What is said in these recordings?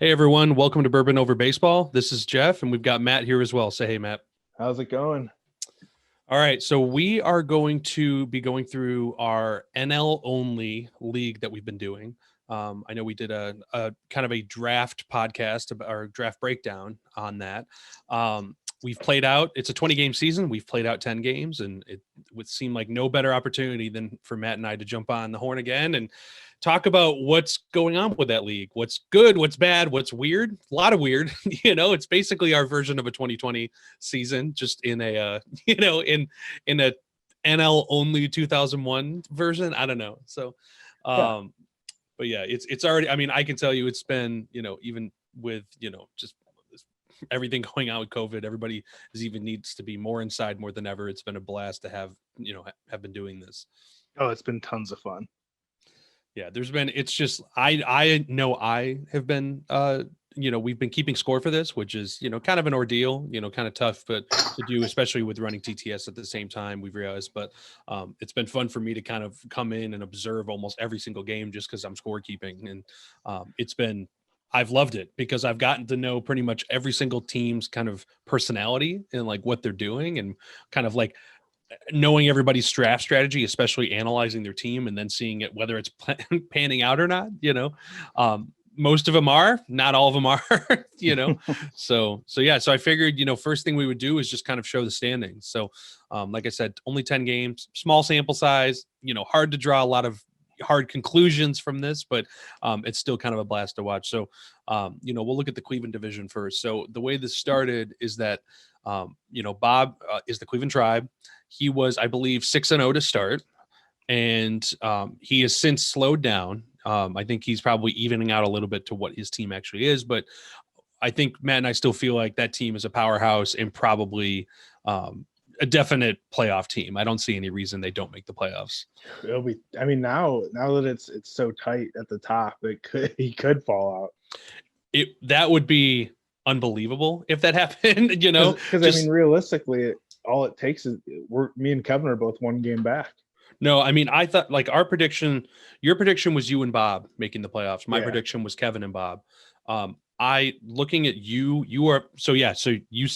Hey everyone, welcome to Bourbon Over Baseball. This is Jeff, and we've got Matt here as well. Say hey, Matt. How's it going? All right, so we are going to be going through our NL only league that we've been doing. I know we did a kind of a draft podcast or draft breakdown on that. We've played out. It's a 20-game season. We've played out 10 games, and it would seem like no better opportunity than for Matt and I to jump on the horn again and talk about what's going on with that league. What's good, what's bad, what's weird. A lot of weird. It's basically our version of a 2020 season, just in a in a NL only 2001 version. I don't know. So, Yeah, but yeah, it's already. I mean, I can tell you, it's been even with just everything going on with COVID, everybody even needs to be more inside more than ever. It's been a blast to have been doing this. oh, it's been tons of fun. Yeah, it's just I know I have been we've been keeping score for this, which is kind of an ordeal, kind of tough but to do, especially with running TTS at the same time, we've realized. But it's been fun for me to kind of come in and observe almost every single game just because I'm scorekeeping. And I've loved it because I've gotten to know pretty much every single team's kind of personality and like what they're doing, and kind of like knowing everybody's draft strategy, especially analyzing their team and then seeing it, whether it's panning out or not, most of them are, not all of them are, so yeah. So I figured, first thing we would do is just kind of show the standings. So, like I said, only 10 games, small sample size, hard to draw a lot of hard conclusions from this, but it's still kind of a blast to watch. So, we'll look at the Cleveland division first. So the way this started is that, Bob is the Cleveland Tribe. He was, I believe, 6-0 to start, and he has since slowed down. I think he's probably evening out a little bit to what his team actually is, but I think Matt and I still feel like that team is a powerhouse and probably a definite playoff team. I don't see any reason they don't make the playoffs. It'll be. I mean, now that it's so tight at the top, he could fall out. That would be unbelievable if that happened. Because I mean, realistically, all it takes is me and Kevin are both one game back. No, I mean, I thought like your prediction was you and Bob making the playoffs. My prediction was Kevin and Bob. I looking at you are, so yeah. So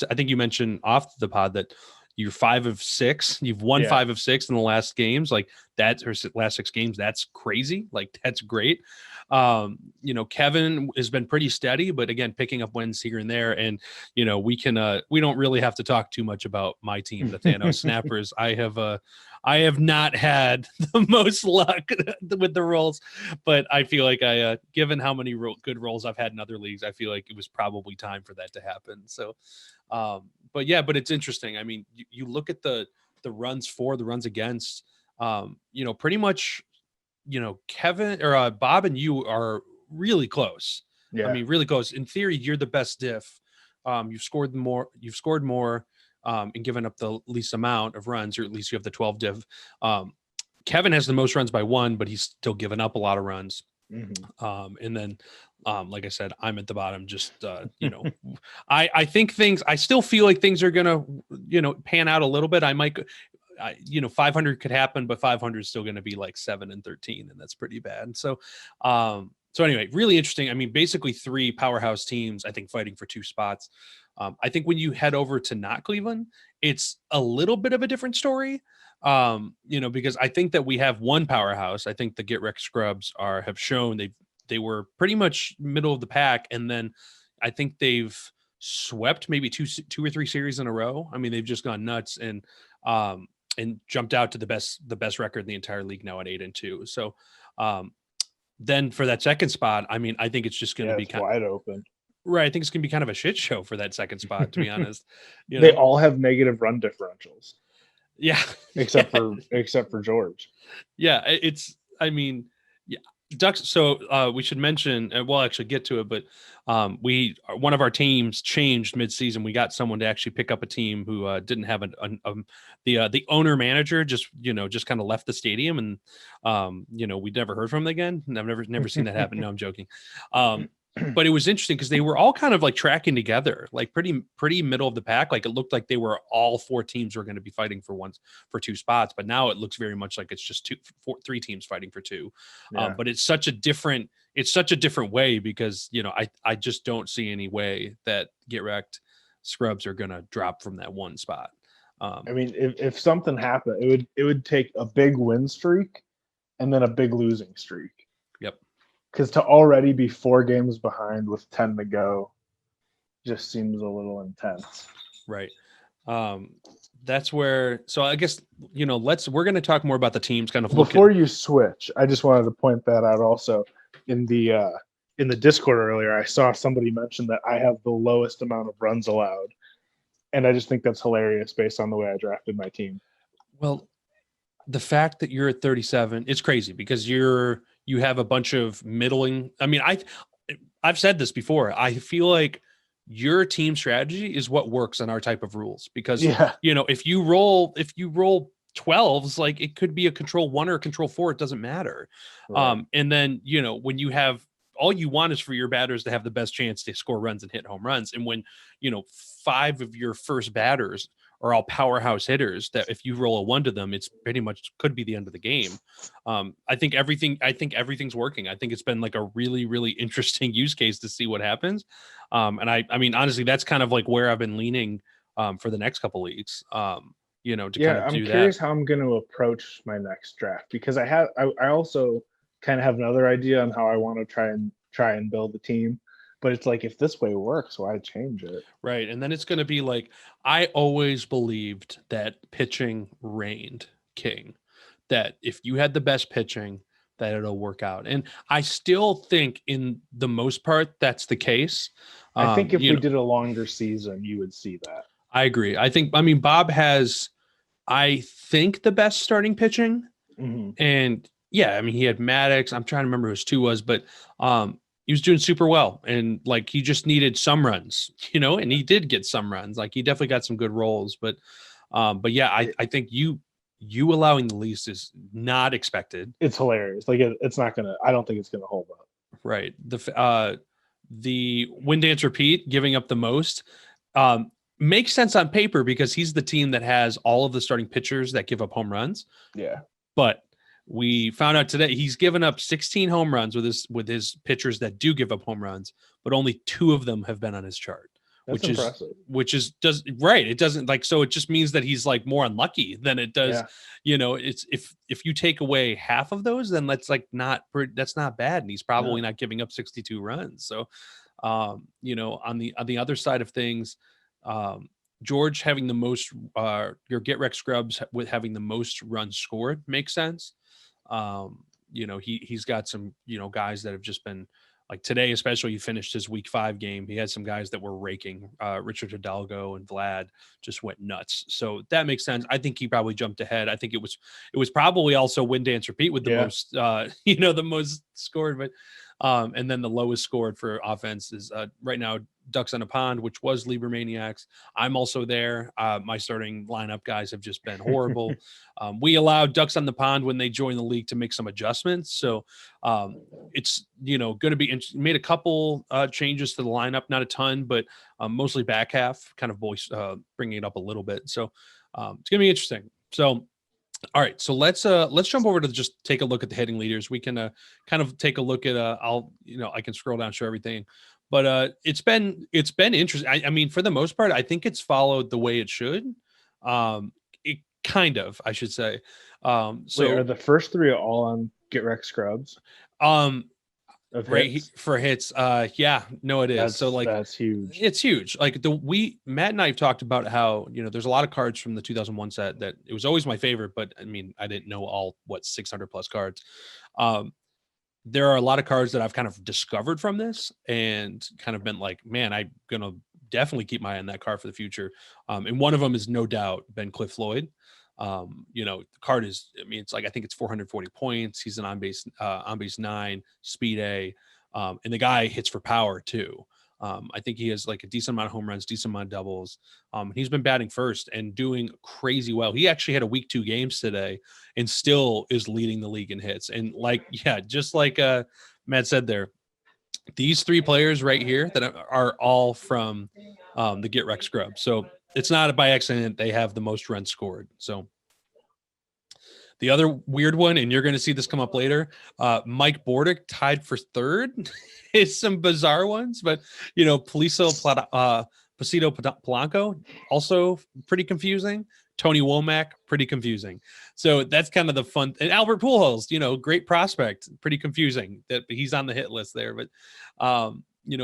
I think you mentioned off the pod that you're 5 of 6. You've won 5 of 6 in the last games. Like that, or last 6 games. That's crazy. Like that's great. Kevin has been pretty steady, but again, picking up wins here and there. And, we don't really have to talk too much about my team, the Thanos Snappers. I have not had the most luck with the rolls, but I feel like given how many good rolls I've had in other leagues, I feel like it was probably time for that to happen. So, but it's interesting. I mean, you look at the runs for, the runs against, pretty much, Kevin or Bob and you are really close. Yeah. I mean, really close. In theory, you're the best diff. You've scored more, and given up the least amount of runs, or at least you have the 12 div. Kevin has the most runs by 1, but he's still given up a lot of runs. Mm-hmm. And then, like I said, I'm at the bottom. Just I think I still feel like things are gonna pan out a little bit. I might 500 could happen, but 500 is still going to be like 7 and 13, and that's pretty bad. So anyway, really interesting. I mean, basically 3 powerhouse teams, I think, fighting for 2 spots. I think when you head over to not Cleveland, it's a little bit of a different story. Because I think that we have one powerhouse. I think the Get Wrecked Scrubs have shown they were pretty much middle of the pack, and then I think they've swept maybe two or 3 series in a row. I mean, they've just gone nuts and jumped out to the best record in the entire league now at 8-2. So then for that second spot, I mean, I think it's just going to be kind wide open. Right. I think it's going to be kind of a shit show for that second spot, to be honest. They all have negative run differentials. Yeah. Except for George. Yeah. Ducks. So we should mention, we'll actually get to it, but one of our teams changed mid-season. We got someone to actually pick up a team who didn't have the owner manager just kind of left the stadium, and we never heard from them again. And I've never seen that happen. No, I'm joking. But it was interesting because they were all kind of like tracking together, like pretty middle of the pack. Like it looked like they were all 4 teams were going to be fighting for 2 spots, but now it looks very much like it's just 3 teams fighting for 2. Yeah. But it's such a different it's such a different way because, I just don't see any way that Get Wrecked Scrubs are going to drop from that one spot. I mean, if something happened, it would take a big win streak and then a big losing streak. Yep. Because to already be 4 games behind with 10 to go just seems a little intense. Right. That's where, so I guess, we're going to talk more about the teams kind of. Before you switch, I just wanted to point that out also in the Discord earlier. I saw somebody mention that I have the lowest amount of runs allowed. And I just think that's hilarious based on the way I drafted my team. Well, the fact that you're at 37, it's crazy because you have a bunch of middling. I mean, I've said this before. I feel like your team strategy is what works on our type of rules because, if you roll 12s, like it could be a control 1 or a control 4. It doesn't matter. Right. And then, when you have, all you want is for your batters to have the best chance to score runs and hit home runs. And when, 5 of your first batters are all powerhouse hitters that if you roll a 1 to them, it's pretty much could be the end of the game. I think everything's working. I think it's been like a really, really interesting use case to see what happens. And I mean, honestly, that's kind of like where I've been leaning for the next couple leagues, to kind of do that. I'm curious how I'm going to approach my next draft because I also kind of have another idea on how I want to try and build the team. But it's like, if this way works, why change it? Right. And then it's going to be like, I always believed that pitching reigned king, that if you had the best pitching, that it'll work out. And I still think in the most part, that's the case. I think if we did a longer season, you would see that. I agree. Bob has, I think, the best starting pitching. Mm-hmm. And yeah, he had Maddox. I'm trying to remember who his 2 was, but he was doing super well. And like, he just needed some runs, and he did get some runs. Like he definitely got some good rolls, but yeah, I think you allowing the least is not expected. It's hilarious. Like it's not going to, I don't think it's going to hold up. Right. The win, dance, repeat, giving up the most, makes sense on paper because he's the team that has all of the starting pitchers that give up home runs. Yeah. But we found out today he's given up 16 home runs with his pitchers that do give up home runs, but only 2 of them have been on his chart. That's impressive. It doesn't like, so it just means that he's like more unlucky than it does. Yeah. It's if you take away half of those, then that's not bad. And he's probably not giving up 62 runs. So, on the other side of things, George having the most, your Get Wrecked Scrubs with having the most runs scored makes sense. He's got some, guys that have just been like today, especially he finished his week 5 game. He had some guys that were raking. Richard Hidalgo and Vlad just went nuts. So that makes sense. I think he probably jumped ahead. I think it was probably also win, dance, repeat with the most, the most scored, but and then the lowest scored for offense is right now Ducks on a Pond, which was Lieber Maniacs. I'm also there. My starting lineup guys have just been horrible. We allowed Ducks on the Pond when they joined the league to make some adjustments. So it's, going to be made a couple changes to the lineup, not a ton, but mostly back half, kind of bringing it up a little bit. So it's going to be interesting. So, all right, so let's jump over to just take a look at the hitting leaders. We can kind of take a look at I can scroll down, show everything. But it's been interesting. I mean, for the most part, I think it's followed the way it should. It kind of, I should say. So wait, are the first 3 all on Get Wrecked Scrubs? Right hits? For hits. Yeah, no, it is. So like that's huge. It's huge. Like Matt and I have talked about how, there's a lot of cards from the 2001 set that it was always my favorite, but I didn't know all 600 plus cards. There are a lot of cards that I've kind of discovered from this and kind of been like, man, I'm going to definitely keep my eye on that card for the future. And one of them is no doubt Ben Cliff Floyd. The card is, it's like, I think it's 440 points. He's an on base 9, speed A. And the guy hits for power too. I think he has like a decent amount of home runs, decent amount of doubles. He's been batting first and doing crazy well. He actually had a week 2 games today and still is leading the league in hits. And just like Matt said there, these 3 players right here that are all from the Get Wrecked Scrub. So it's not by accident they have the most runs scored. So The other weird one, and you're going to see this come up later, Mike Bordick tied for third. Is some bizarre ones, but Placido Polanco, also pretty confusing. Tony Womack, pretty confusing. So that's kind of the fun. And Albert Pujols, great prospect, pretty confusing that he's on the hit list there. But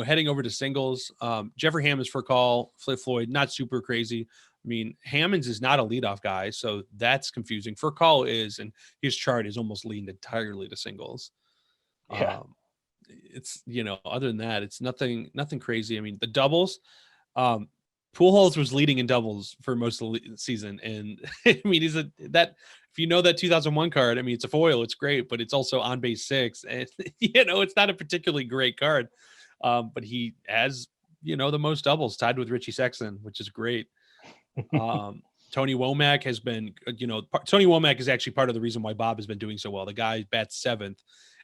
heading over to singles, Jeffrey Hammonds for call, Flip Floyd, not super crazy. I mean, Hammonds is not a leadoff guy, so that's confusing. For call is, and his chart is almost leaned entirely to singles. Yeah. It's other than that, it's nothing crazy. I mean, the doubles, Pujols was leading in doubles for most of the season, and I mean, if you know that 2001 card, I mean, it's a foil, it's great, but it's also on base 6, and it's not a particularly great card, but he has the most doubles, tied with Richie Sexton, which is great. Tony Womack has been, Tony Womack is actually part of the reason why Bob has been doing so well. The guy bats 7th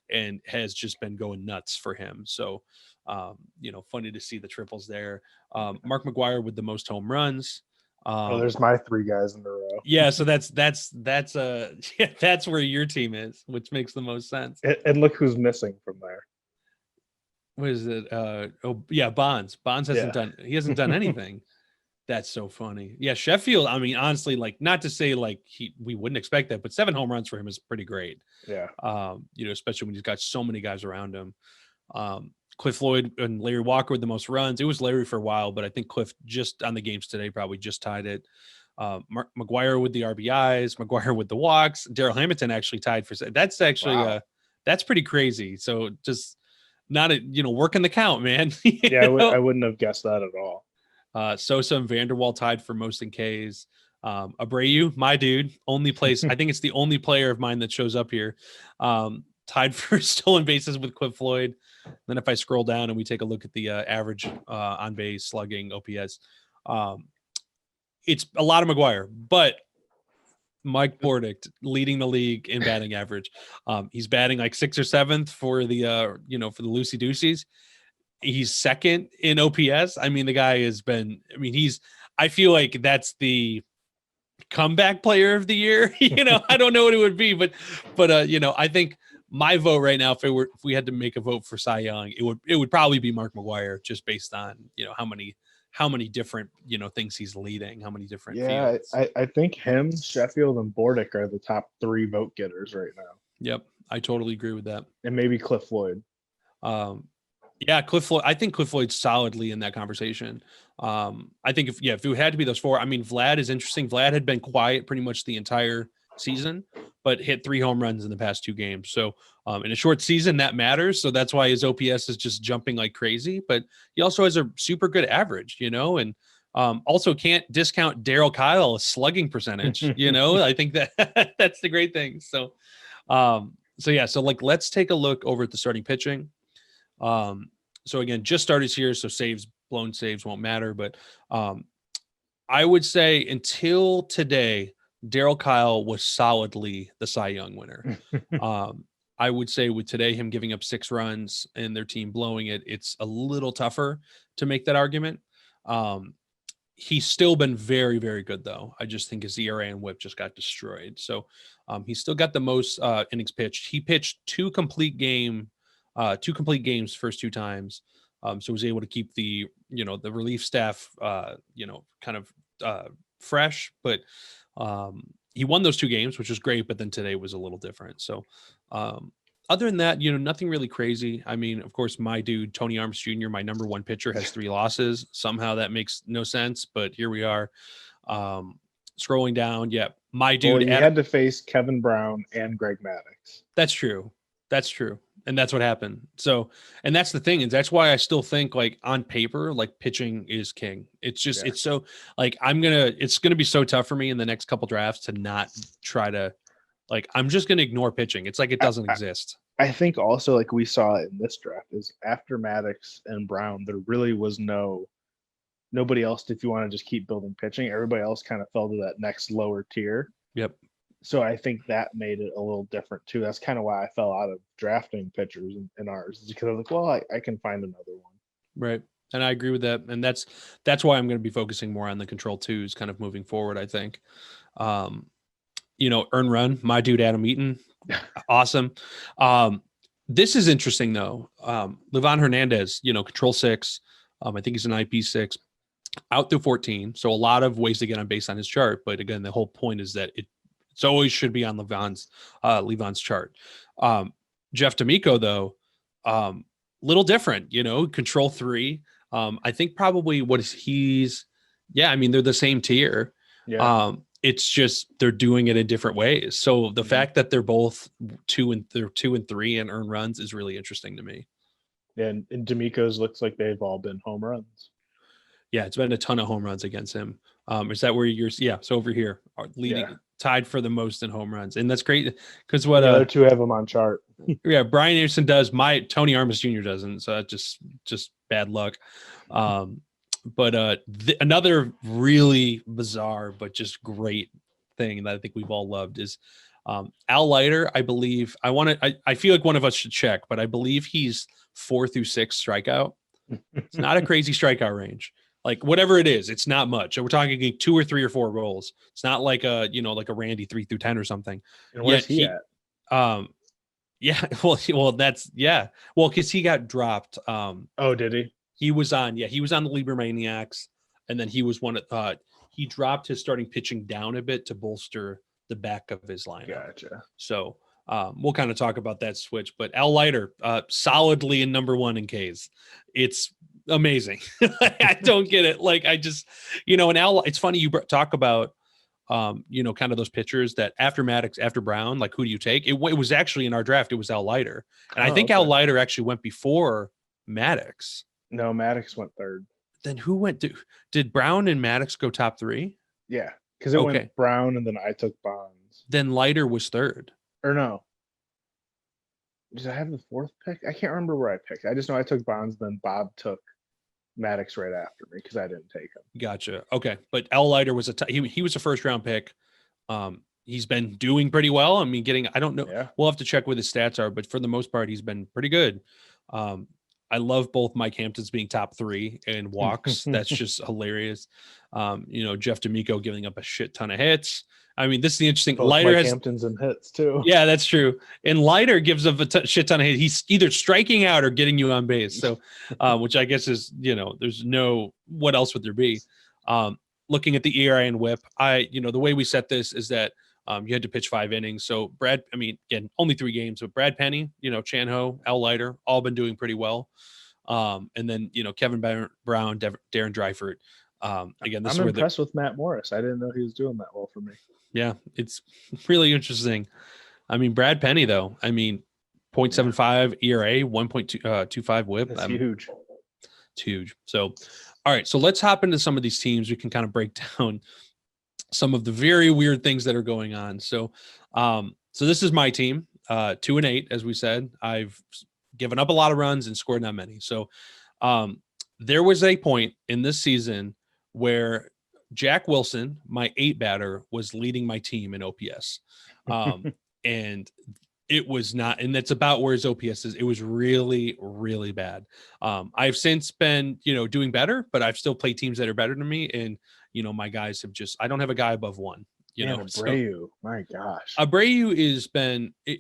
and has just been going nuts for him. So, funny to see the triples there. Mark McGwire with the most home runs. There's my 3 guys in a row. Yeah, so that's where your team is, which makes the most sense. And look who's missing from there. What is it? Bonds. Bonds hasn't done anything. That's so funny. Yeah, Sheffield, I mean, honestly, like, not to say like we wouldn't expect that, but 7 home runs for him is pretty great. Yeah. Especially when he's got so many guys around him. Cliff Floyd and Larry Walker with the most runs. It was Larry for a while, but I think Cliff just on the games today probably just tied it. McGwire with the RBIs, McGwire with the walks. Darrell Hamilton actually tied for. That's actually that's pretty crazy. So just not working the count, man. I wouldn't have guessed that at all. Sosa and Vanderwall tied for most in Ks. Abreu, my dude, only place. I think it's the only player of mine that shows up here. Tied for stolen bases with Cliff Floyd. Then if I scroll down and we take a look at the average on base slugging OPS, it's a lot of McGwire, but Mike Bordick leading the league in batting average. He's batting like 6th or 7th for the for the Lucy Deuces. He's 2nd in OPS. I mean, the guy has been. I mean, I feel like that's the comeback player of the year. I don't know what it would be, but I think my vote right now, if we had to make a vote for Cy Young, it would probably be Mark McGwire, just based on how many different things he's leading, how many different fields. I think him, Sheffield, and Bordick are the top 3 vote getters right now. Yep, I totally agree with that. And maybe Cliff Floyd. Yeah, Cliff Floyd. I think Cliff Floyd's solidly in that conversation. I think if it had to be those 4, I mean, Vlad is interesting. Vlad had been quiet pretty much the entire season, but hit 3 home runs in the past 2 games. So in a short season, that matters. So that's why his OPS is just jumping like crazy. But he also has a super good average, and also can't discount Darryl Kyle's slugging percentage. I think that that's the great thing. So let's take a look over at the starting pitching. So again, just started here, so blown saves won't matter, but I would say until today, Darryl Kyle was solidly the Cy Young winner. I would say with today, him giving up 6 runs and their team blowing it, it's a little tougher to make that argument. He's still been very, very good, though. I just think his ERA and WHIP just got destroyed. So he's still got the most innings pitched. He pitched 2 complete games first 2 times. So was able to keep the relief staff, kind of fresh, but he won those 2 games, which was great. But then today was a little different. So other than that, nothing really crazy. I mean, of course, my dude, Tony Arms Jr., my number 1 pitcher, has 3 losses. Somehow that makes no sense, but here we are. Scrolling down. Yeah. My dude. Well, had to face Kevin Brown and Greg Maddux. That's true. And that's what happened. So, and that's the thing, is that's why I still think, like, on paper, like, pitching is king. It's just, It's so, like, it's going to be so tough for me in the next couple drafts to not try to, like, I'm just going to ignore pitching. It's like, it doesn't exist. I think also, like we saw in this draft, is after Maddux and Brown, there really was nobody else. If you want to just keep building pitching, everybody else kind of fell to that next lower tier. Yep. So I think that made it a little different too. That's kind of why I fell out of drafting pitchers in ours, because I was like, well, I can find another one. Right. And I agree with that. And that's why I'm going to be focusing more on the control twos kind of moving forward, I think. earn run, my dude, Adam Eaton. Awesome. This is interesting though. Livan Hernandez, control 6. I think he's an IP6 out through 14. So a lot of ways to get on base on his chart. But again, the whole point is that it's always should be on Livan's chart. Jeff D'Amico though, little different, control 3. I think probably they're the same tier. Yeah. It's just they're doing it in different ways. So the fact that they're both 2 and 3 and earn runs is really interesting to me. Yeah, and D'Amico's looks like they've all been home runs. Yeah, it's been a ton of home runs against him. Is that where you're? Yeah, so over here, tied for the most in home runs, and that's great because the other two have them on chart. Yeah, Brian Anderson does. Tony Armas Jr. doesn't. So that's just bad luck. But another really bizarre but just great thing that I think we've all loved is Al Leiter. I believe I feel like one of us should check, but I believe he's 4 through 6 strikeout. It's not a crazy strikeout range. Like whatever it is, it's not much. We're talking 2 or 3 or 4 rolls. It's not like a Randy 3 through 10 or something. And where's he at? Yeah. Well, that's yeah. Well, because he got dropped. Oh, did he? He was on the Lieber Maniacs, and then he was he dropped his starting pitching down a bit to bolster the back of his lineup. Gotcha. So we'll kind of talk about that switch. But Al Leiter, solidly in number 1 in Ks. It's amazing. I don't get it. Like I just, and Al, it's funny you talk about, kind of those pitchers that after Maddox, after Brown, like who do you take? It was actually in our draft. It was Al Leiter. And I think Al Leiter actually went before Maddox. No, Maddox went 3rd. Then who went did Brown and Maddox go top 3? Yeah. Cause it went Brown and then I took Bonds. Then Leiter was 3rd. Or no. Did I have the 4th pick? I can't remember where I picked. I just know I took Bonds, then Bob took Maddox right after me because I didn't take him. Gotcha. Okay, but Al Leiter was he was a 1st round pick. He's been doing pretty well. I mean, I don't know. Yeah. We'll have to check what his stats are, but for the most part, he's been pretty good. I love both Mike Hamptons being top 3 in walks. That's just hilarious. Jeff D'Amico giving up a shit ton of hits. I mean, this is the interesting. Both Leiter Mike has Hamptons and hits too. Yeah, that's true. And Leiter gives up a shit ton of hits. He's either striking out or getting you on base. So, which I guess is, there's no, what else would there be? Looking at the ERA and WHIP, the way we set this is that you had to pitch 5 innings. So again, only 3 games, but Brad Penny, Chan-Ho, Al Leiter, all been doing pretty well. And then, Kevin Brown, Darren Dreifert. Again, I'm impressed with Matt Morris. I didn't know he was doing that well for me. Yeah, it's really interesting. I mean, Brad Penny, though, 0.75 ERA, 1.25 WHIP. That's huge. It's huge. So, all right. So let's hop into some of these teams. We can kind of break down some of the very weird things that are going on. So, so this is my team, 2-8, as we said. I've given up a lot of runs and scored not many. So, there was a point in this season where Jack Wilson, my 8 batter, was leading my team in OPS. And it was not, and that's about where his OPS is. It was really, really bad. I've since been, doing better, but I've still played teams that are better than me. And, my guys have I don't have a guy above 1, Abreu, my gosh. Abreu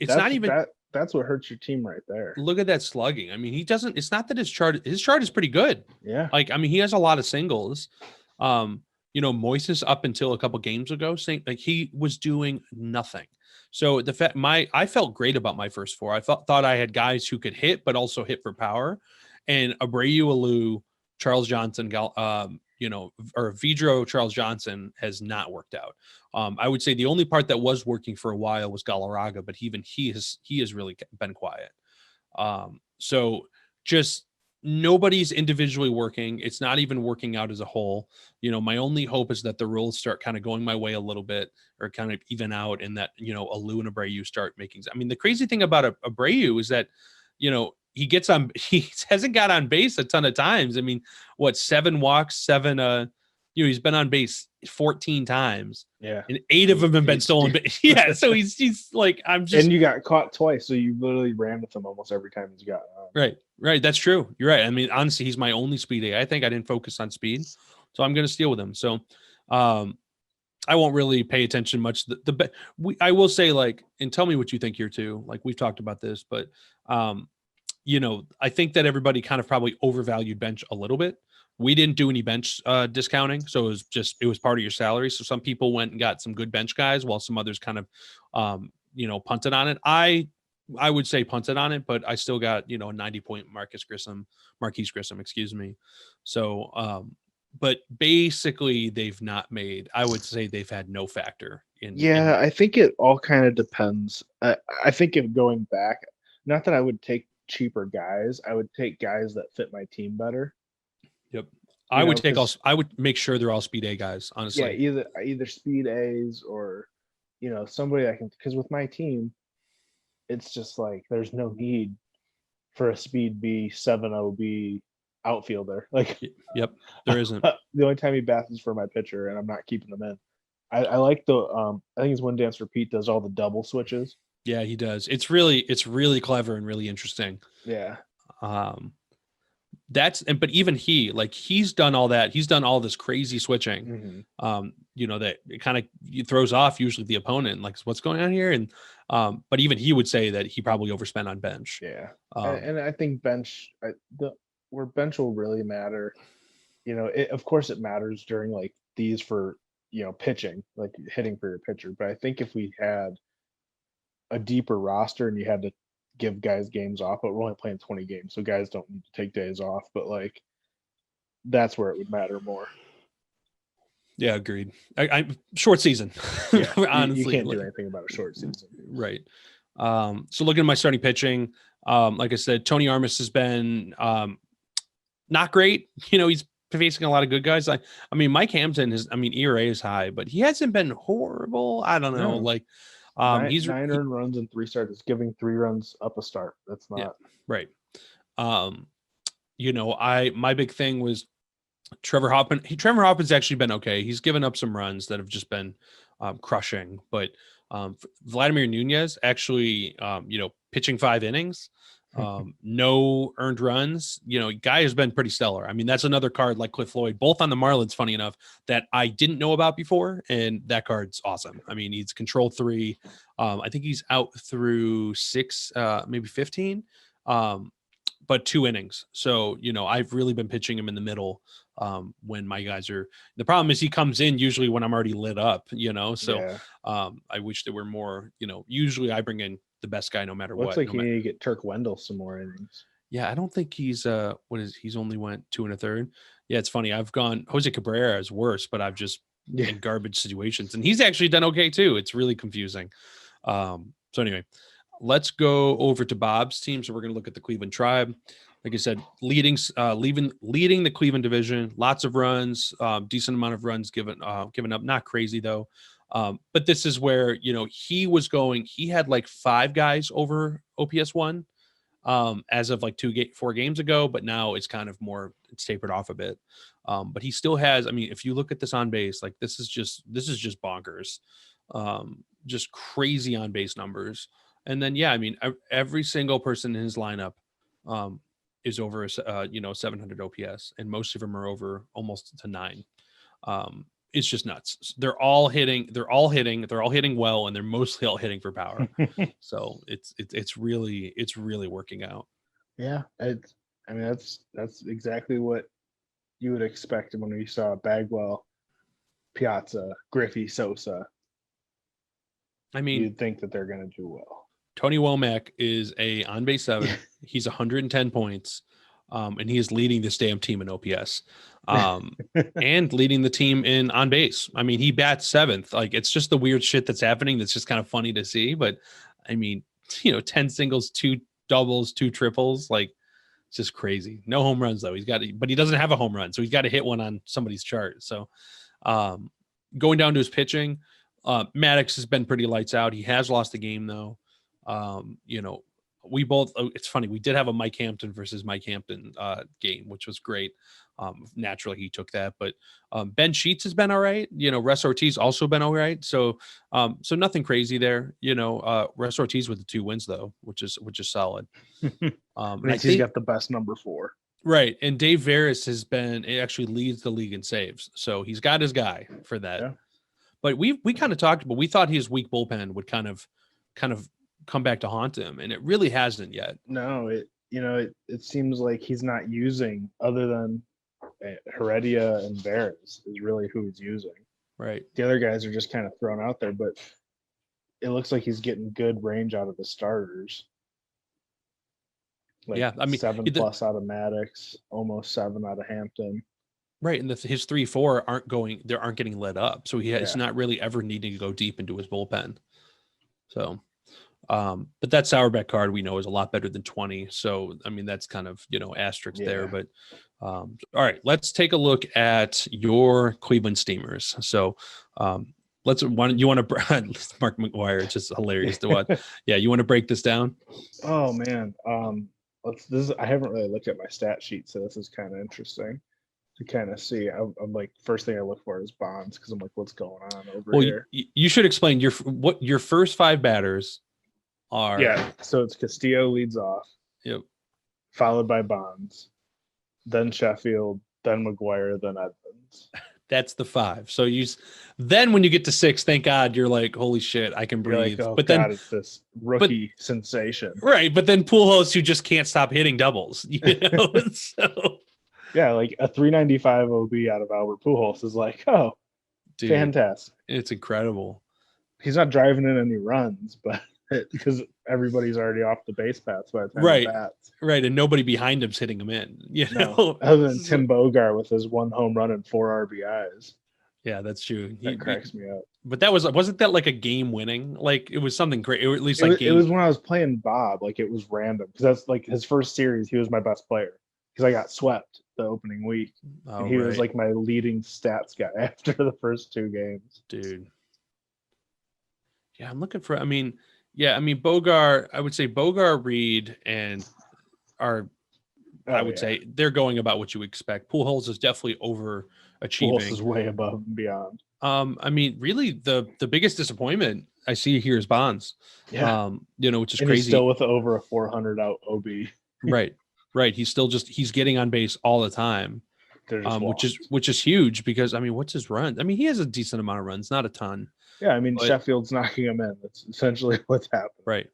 not even, that's what hurts your team right there. Look at that slugging. I mean, it's not that his chart is pretty good. Yeah. He has a lot of singles. Moises up until a couple games ago, he was doing nothing. So I felt great about my first 4. I thought I had guys who could hit, but also hit for power. And Abreu, Alou, Charles Johnson, or Vidro, Charles Johnson has not worked out. I would say the only part that was working for a while was Galarraga, but even he has really been quiet. So just nobody's individually working. It's not even working out as a whole. My only hope is that the rules start kind of going my way a little bit or kind of even out, and that, Alou and Abreu start making. The crazy thing about Abreu is that, he hasn't got on base a ton of times. 7 walks, 7, he's been on base 14 times. Yeah. And 8 of them have been stolen. Yeah. So he's like, and you got caught twice. So you literally ran with him almost every time he's got on. Right. That's true. You're right. Honestly, he's my only speed A. I think I didn't focus on speed, so I'm going to steal with him. So, I won't really pay attention much. I will say, like, and tell me what you think here too. Like, we've talked about this, but I think that everybody kind of probably overvalued bench a little bit. We didn't do any bench discounting, so it was part of your salary. So some people went and got some good bench guys, while some others kind of punted on it. I would say punted on it, but I still got a 90-point Marquise Grissom, excuse me. So but basically they've not made. I would say they've had no factor in. Yeah, I think it all kind of depends. I think if going back, not that I would take cheaper guys, I would take guys that fit my team better. Yep. I would make sure they're all speed A guys, honestly. Yeah, either speed A's or somebody I can, because with my team, it's just like there's no need for a speed B 7 B outfielder. Like, yep, there isn't. The only time he bats is for my pitcher, and I'm not keeping them in. I like the I think it's when Dance Repeat does all the double switches. Yeah, he does. It's really clever and really interesting. Yeah. But even he's done all that. He's done all this crazy switching. Mm-hmm. That it kind of throws off usually the opponent, like, what's going on here? And but even he would say that he probably overspent on bench. Yeah. And I think bench, where bench will really matter, of course it matters during like these for pitching, like hitting for your pitcher. But I think if we had a deeper roster and you had to give guys games off, but we're only playing 20 games, so guys don't need to take days off, but like that's where it would matter more. Yeah, agreed. I short season. Yeah, honestly, you can't do anything about a short season. Right. So looking at my starting pitching, like I said, Tony Armas has been not great. He's facing a lot of good guys. I mean, Mike Hampton ERA is high, but he hasn't been horrible. I don't know. No. Like, he's 9 earned runs in 3 starts, giving 3 runs up a start. That's not right. My big thing was Trevor Hoffman. Trevor Hoffman's actually been okay. He's given up some runs that have just been crushing, but Vladimir Nunez actually, pitching 5 innings, no earned runs. Guy has been pretty stellar. I mean, that's another card like Cliff Floyd, both on the Marlins, funny enough, that I didn't know about before, and that card's awesome. I mean, he's control 3. I think he's out through 6, maybe 15, but 2 innings. So, I've really been pitching him in the middle when my guys are. The problem is he comes in usually when I'm already lit up, so Yeah. I wish there were more. Usually I bring in the best guy no matter what. Looks like you need to get Turk Wendell some more innings. Yeah, I don't think he's he's only went 2 1/3. Yeah, it's funny. I've gone Jose Cabrera is worse, but I've just in garbage situations, and he's actually done okay too. It's really confusing. So anyway, let's go over to Bob's team. So we're going to look at the Cleveland Tribe. Like I said, leading the Cleveland division, lots of runs, decent amount of runs given up, not crazy though. But this is where, he had like 5 guys over OPS 1 as of like 4 games ago, but now it's kind of more, it's tapered off a bit. But he still has, if you look at this on base, like this is just bonkers, just crazy on base numbers. And then, every single person in his lineup, is over 700 OPS, and most of them are over almost to 9. It's just nuts. They're all hitting well, and they're mostly all hitting for power. So it's really working out. Yeah, that's exactly what you would expect when we saw Bagwell, Piazza, Griffey, Sosa. You'd think that they're going to do well. Tony Womack is a on base 7. He's 110 points. And he is leading this damn team in OPS, and leading the team in on base. I mean, he bats 7th. Like, it's just the weird shit that's happening. That's just kind of funny to see. But 10 singles, 2 doubles, 2 triples. Like, it's just crazy. No home runs though. But he doesn't have a home run, so he's got to hit one on somebody's chart. So, going down to his pitching, Maddox has been pretty lights out. He has lost the game though. We both, it's funny, we did have a Mike Hampton versus Mike Hampton game, which was great. Naturally he took that, but Ben Sheets has been all right. Russ Ortiz also been all right. So nothing crazy there. Russ Ortiz with the 2 wins though, which is solid. And he's got the best number 4. Right. And Dave Veras actually leads the league in saves. So he's got his guy for that. But we kind of talked, but we thought his weak bullpen would kind of come back to haunt him, and it really hasn't yet. No, it seems like he's not using other than Heredia and Veras is really who he's using. Right. The other guys are just kind of thrown out there, but it looks like he's getting good range out of the starters. Like yeah, I mean 7+ out of Maddox, almost 7 out of Hampton. Right, and his 3-4 aren't getting let up, so he's not really ever needing to go deep into his bullpen. So, but that Sauerbeck card we know is a lot better than 20. So I mean that's kind of asterisk there. But all right, let's take a look at your Cleveland Steamers. So let's you want to Mark McGwire, it's just hilarious to watch. Yeah, you want to break this down? Oh man, I haven't really looked at my stat sheet, so this is kind of interesting to kind of see. I'm like, first thing I look for is Bonds because I'm like, what's going on over here? You should explain your first 5 batters are. Yeah, so it's Castillo leads off. Yep. Followed by Bonds, then Sheffield, then McGuire, then Edmonds. That's the 5. So then when you get to 6, thank God you're like, holy shit, I can breathe. Like, oh, but God, then it's this rookie sensation, right? But then Pujols who just can't stop hitting doubles, So yeah, like a 395 OB out of Albert Pujols is like, oh, dude, fantastic! It's incredible. He's not driving in any runs, but because everybody's already off the base paths by the time right, he bats. Right, and nobody behind him's hitting him in. No, other than Tim Bogart with his 1 home run and 4 RBIs. Yeah, that's true. That cracks me up. But wasn't that like a game winning? Like it was something great, or at least it was when I was playing Bob. Like it was random because that's like his first series. He was my best player because I got swept the opening week. And he was like my leading stats guy after the first 2 games. Dude. Yeah, I'm looking for. Bogart. I would say Bogart, Reed, and are. I would say they're going about what you expect. Pujols is definitely overachieving. Pujols is way above and beyond. Really, the biggest disappointment I see here is Bonds. Yeah. Which is and crazy. He's still with over a 400 out OB. Right. He's still he's getting on base all the time. Which is huge because what's his run? He has a decent amount of runs, not a ton. Yeah, Sheffield's knocking him in. That's essentially what's happening. Right.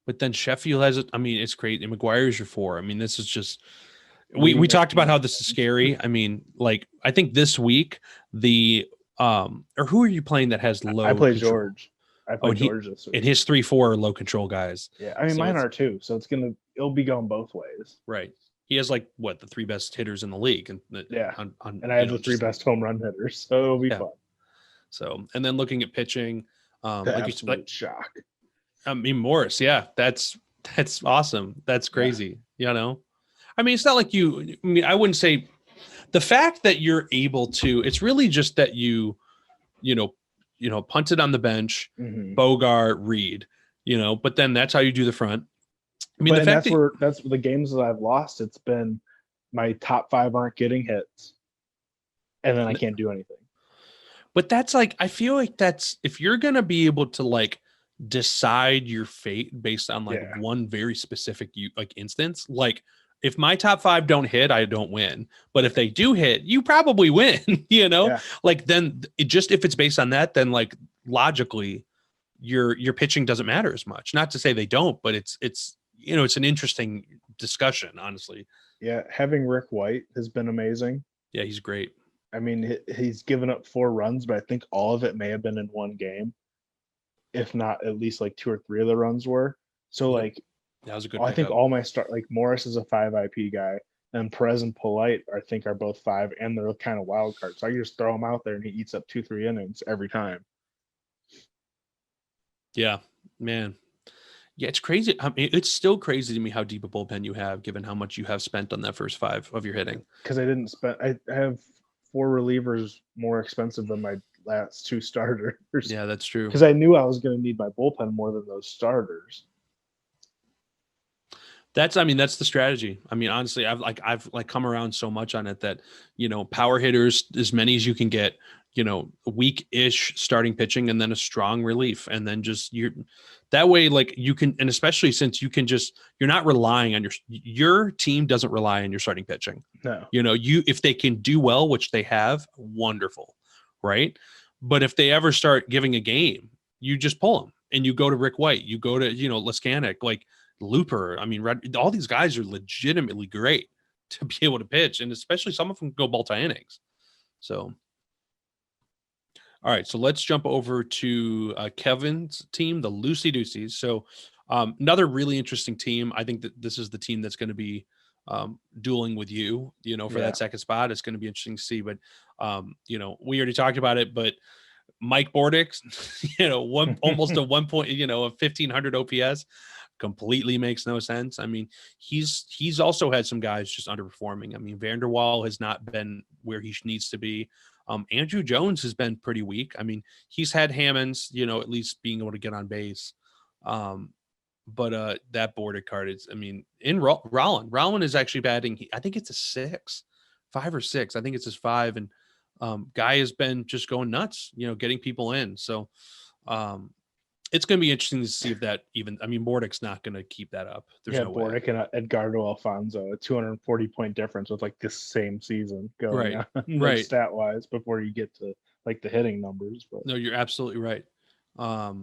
But then Sheffield has it. It's great. And McGuire's your 4. This is just we talked about how this is scary. I think this week or who are you playing that has low? I play control? George. I play George this week. And his 3-4 are low control guys. Yeah, mine are too. So it'll be going both ways. Right. He has the 3 best hitters in the league, and and I have the 3 best home run hitters, so it'll be fun. So, and then looking at pitching, shock. Morris, that's awesome. That's crazy. Yeah. It's not like you. I wouldn't say the fact that you're able to. It's really just that you punted on the bench, Bogart, Reed, but then that's how you do the front. That's the games that I've lost. It's been my top 5 aren't getting hits, and then I can't do anything. But that's I feel like that's if you're gonna be able to decide your fate based on one very specific instance. If my top 5 don't hit, I don't win. But if they do hit, you probably win. Then if it's based on that, then logically, your pitching doesn't matter as much. Not to say they don't, but it's an interesting discussion, honestly. Yeah, having Rick White has been amazing. Yeah, he's great. He's given up 4 runs, but I think all of it may have been in one game, if not at least 2 or 3 of the runs were. So that was a good. I think all my Morris is a 5 IP guy, and Perez and Polite I think are both 5, and they're kind of wild cards. So I can just throw him out there, and he eats up 2-3 innings every time. Yeah, man. Yeah, it's crazy. It's still crazy to me how deep a bullpen you have, given how much you have spent on that first 5 of your hitting. Because I didn't spend. I have 4 relievers more expensive than my last 2 starters. Yeah, that's true. Because I knew I was going to need my bullpen more than those starters. That's the strategy. Honestly, I've come around so much on it that, power hitters, as many as you can get, weak-ish starting pitching and then a strong relief. And then that way, you can, and especially since you can you're not relying on your team doesn't rely on your starting pitching. No. If they can do well, which they have, wonderful. Right. But if they ever start giving a game, you just pull them and you go to Rick White, you go to, Laskanik, like Looper. I mean, all these guys are legitimately great to be able to pitch, and especially some of them go multi-innings. So, all right, so let's jump over to Kevin's team, the Lucy Deuces. So, another really interesting team. I think that this is the team that's going to be dueling with you, for that second spot. It's going to be interesting to see. But, we already talked about it, but Mike Bordick, almost a 1 point, a 1,500 OPS completely makes no sense. I mean, he's also had some guys just underperforming. I mean, Vanderwall has not been where he needs to be. Andrew Jones has been pretty weak. I mean, he's had Hammonds, at least being able to get on base. But that Bordick card is, I mean, in Rollin is actually batting. I think it's a 5 or 6. I think it's his 5. And guy has been just going nuts, getting people in. So it's going to be interesting to see if that Bordick's not going to keep that up. There's no Bordick way. And Edgardo Alfonso, a 240-point difference with like this same season going on, right. Stat wise, before you get to like the hitting numbers. But no, you're absolutely right. Yeah,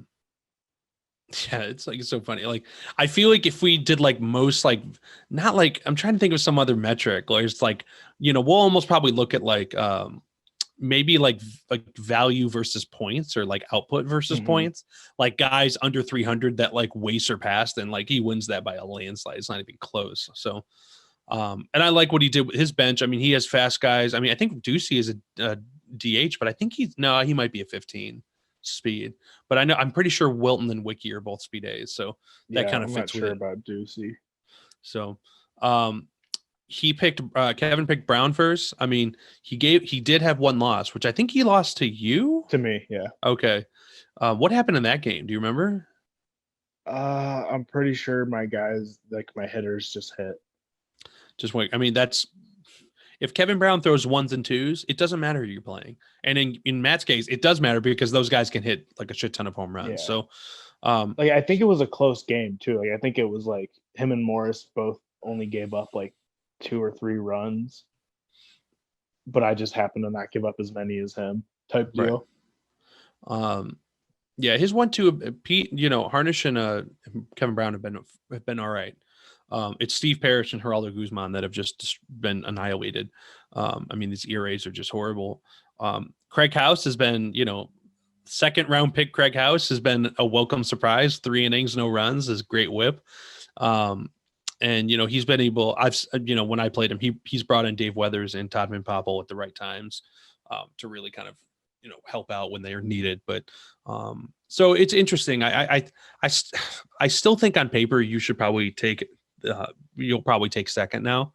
it's so funny. Like, I feel like if we did like most, like, not like, I'm trying to think of some other metric, like it's like, we'll almost probably look at like maybe like value versus points, or like output versus points, like guys under 300 that like way surpassed, and like he wins that by a landslide. It's not even close. So and I like what he did with his bench. I mean, he has fast guys. I mean, I think Ducey is a DH, but I think he might be a 15 speed, but I'm pretty sure Wilton and Wiki are both speed A's, so that kind of fits. I'm not sure about Ducey. So he picked Kevin picked Brown first. I mean, he did have one loss, which I think he lost to you. To me, yeah. Okay. What happened in that game? Do you remember? I'm pretty sure my guys, like my hitters, just hit. Just wait. I mean, if Kevin Brown throws 1s and 2s, it doesn't matter who you're playing. And in Matt's case, it does matter because those guys can hit like a shit ton of home runs. Yeah. So, like, I think it was a close game too. Like, I think it was like him and Morris both only gave up like 2 or 3 runs, but I just happened to not give up as many as him, type deal. Right. Yeah, his 1-2, Pete, Harnish and Kevin Brown have been all right. It's Steve Parrish and Geraldo Guzman that have just been annihilated. I mean, these ERAs are just horrible. Craig House has been, second round pick. Craig House has been a welcome surprise. 3 innings, no runs, is great whip. And he's been able. When I played him, he's brought in Dave Weathers and Todd Manpopple at the right times to really kind of help out when they are needed. But so it's interesting. I still think on paper you should probably take. You'll probably take second now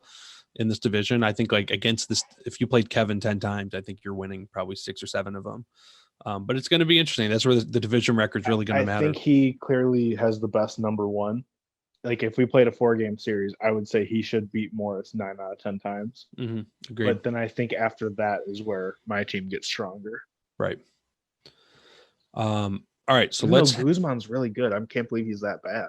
in this division. I think like against this, if you played Kevin 10 times, I think you're winning probably 6 or 7 of them. But it's going to be interesting. That's where the division record's really going to matter. I think he clearly has the best number 1. Like if we played a 4-game series, I would say he should beat Morris 9 out of 10 times. Agreed. But then I think after that is where my team gets stronger. Right. All right. So Guzman's really good. I can't believe he's that bad.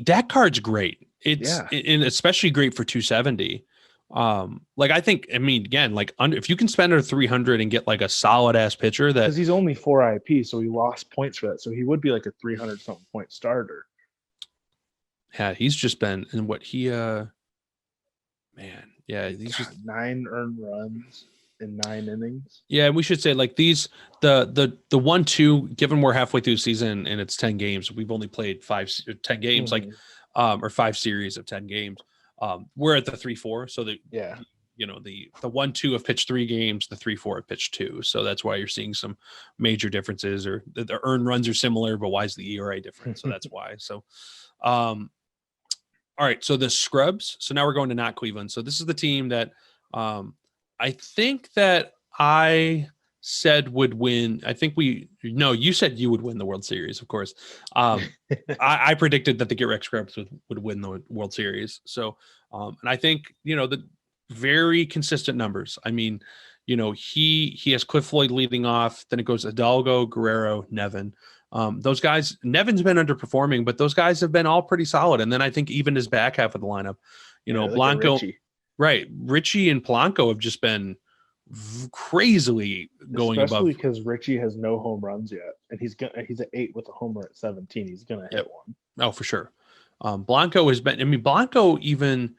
That card's great. And especially great for 270. Like I think, again, like if you can spend under 300 and get like a solid ass pitcher, that because he's only 4 IP, so he lost points for that. So he would be like a 300 something point starter. Yeah, he's just been in what he he's just 9 earned runs in 9 innings. Yeah, we should say like the 1-2, given we're halfway through the season and it's 10 games, we've only played 10 games, or 5 series of 10 games. We're at the 3-4, so the 1-2 have pitched 3 games, the 3-4 have pitched 2. So that's why you're seeing some major differences, or the earned runs are similar, but why is the ERA different? So that's why. So, all right. So the scrubs. So now we're going to not Cleveland. So this is the team that I think that I said would win. I think you said you would win the World Series, of course. I predicted that the Get Rex Scrubs would win the World Series. So, and I think, the very consistent numbers. I mean, he has Cliff Floyd leading off, then it goes Hidalgo, Guerrero, Nevin. Those guys, Nevin's been underperforming, but those guys have been all pretty solid. And then I think even his back half of the lineup, Blanco, right. Richie and Polanco have just been crazily going Especially above. because Richie has no home runs yet, and he's at 8 with a homer at 17. He's gonna Yep. hit one. Oh, for sure. Blanco has been. I mean, Blanco even.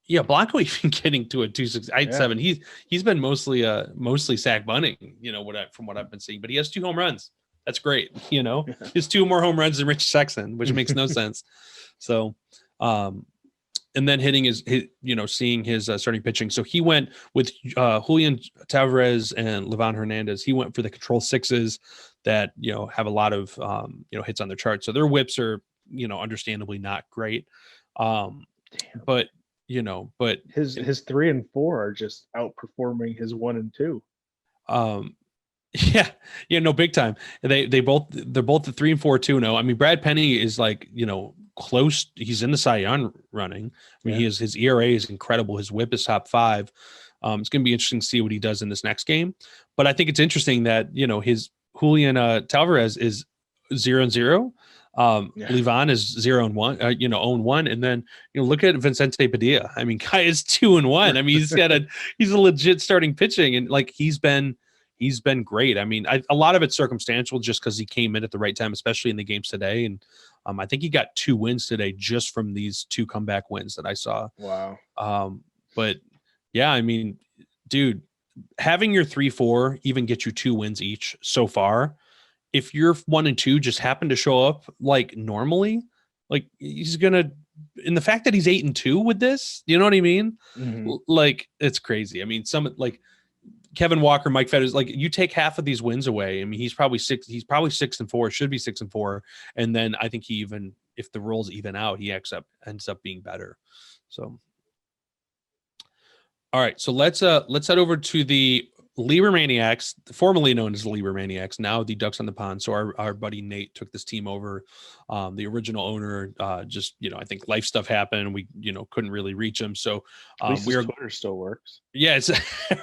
Yeah, Blanco even getting to a 2.687. He's been mostly sack bunting. You know from what I've been seeing, but he has 2 home runs. That's great. He has 2 more home runs than Rich Sexton, which makes no sense. So, and then hitting seeing his starting pitching. So he went with Julian Tavares and Livan Hernandez. He went for the control sixes that have a lot of hits on their chart. So their whips are understandably not great. But his 3 and 4 are just outperforming his 1 and 2. Yeah, no, big time. They're both the 3 and 4 2-0. I mean, Brad Penny is close. He's in the Cy Young running. I mean, his ERA is incredible. His WHIP is top 5. It's going to be interesting to see what he does in this next game. But I think it's interesting that his Julian Tavares is 0-0. Livan is 0-1. 0-1, and then look at Vicente Padilla. I mean, guy is 2-1. I mean, he's a legit starting pitching, and he's been great. I mean, a lot of it's circumstantial just because he came in at the right time, especially in the games today. And I think he got 2 wins today just from these 2 comeback wins that I saw. Wow. But yeah, I mean, dude, having your 3-4 even get you 2 wins each so far. If you're 1 and 2 just happen to show up normally, he's gonna. And the fact that he's 8 and 2 with this, you know what I mean? Mm-hmm. It's crazy. I mean, some Kevin Walker, Mike Fetters, you take half of these wins away. I mean, he's probably 6 and 4, should be 6 and 4. And then I think if the roles even out, he ends up being better. So, all right. So let's head over to the Lieber Maniacs, formerly known as the Lieber Maniacs, now the Ducks on the Pond. So our buddy Nate took this team over. The original owner, I think life stuff happened. We, couldn't really reach him. So Twitter still works. Yeah, it's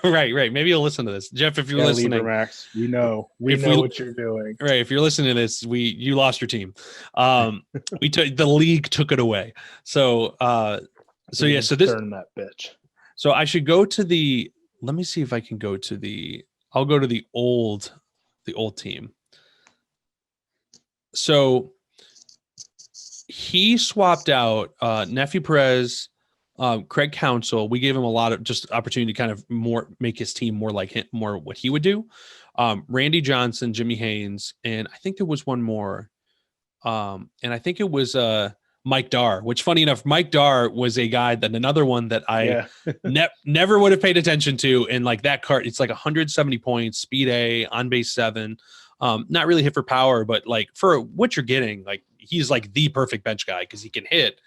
right. Maybe you'll listen to this, Jeff. If you're listening, Lieber Max, we know what you're doing. Right. If you're listening to this, you lost your team. We took the league took it away. So this turn that bitch. So I should go to the. Let me see if I can go to I'll go to the old team. So he swapped out Nephi Perez, Craig Counsell. We gave him a lot of just opportunity to kind of make his team more like him, more what he would do. Randy Johnson, Jimmy Haynes, and I think there was one more. And I think it was Mike Darr, which funny enough, Mike Darr was a guy another one that I never would have paid attention to. And that card, it's 170 points, speed A, on base 7. Not really hit for power, but for what you're getting, he's the perfect bench guy because he can hit.